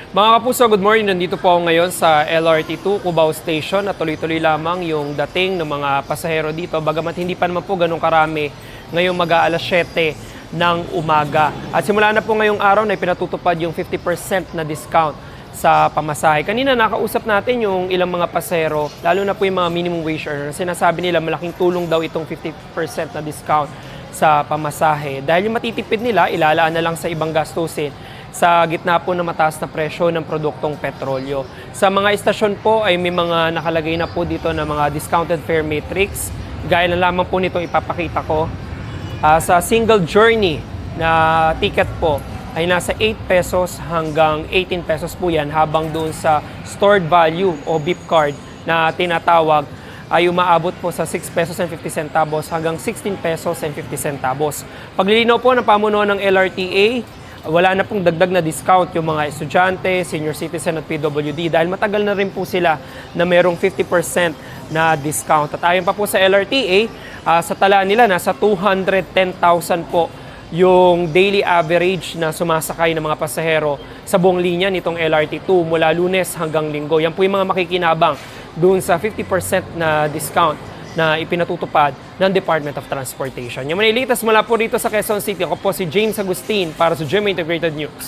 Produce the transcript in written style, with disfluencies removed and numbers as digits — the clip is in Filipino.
Mga kapuso, good morning. Nandito po ako ngayon sa LRT2 Cubao Station at tuloy-tuloy lamang yung dating ng mga pasahero dito. Bagamat hindi pa naman po ganun karami ngayong mag-aalas 7 ng umaga. At simula na po ngayong araw na ipinatutupad yung 50% na discount sa pamasahe. Kanina nakausap natin yung ilang mga pasahero, lalo na po yung mga minimum wage earners. Sinasabi nila malaking tulong daw itong 50% na discount sa pamasahe. Dahil yung matitipid nila, ilalaan na lang sa ibang gastusin sa gitna po ng mataas na presyo ng produktong petrolyo. Sa mga istasyon po ay may mga nakalagay na po dito na mga discounted fare matrix. Gaya na lamang po nitong ipapakita ko. Sa single journey na ticket po ay nasa 8 pesos hanggang 18 pesos po yan, habang doon sa stored value o beep card na tinatawag ay umaabot po sa 6 pesos and 50 centavos hanggang 16 pesos and 50 centavos. Paglilinaw po ng pamunuan ng LRTA, wala na pong dagdag na discount yung mga estudyante, senior citizen at PWD dahil matagal na rin po sila na merong 50% na discount. At ayon pa po sa LRTA, sa tala nila nasa 210,000 po yung daily average na sumasakay ng mga pasahero sa buong linya nitong LRT2 mula Lunes hanggang Linggo. Yan po yung mga makikinabang doon sa 50% na discount na ipinatutupad ng Department of Transportation. Yung mga latest mula po dito sa Quezon City, ako po si James Agustin para sa GMA Integrated News.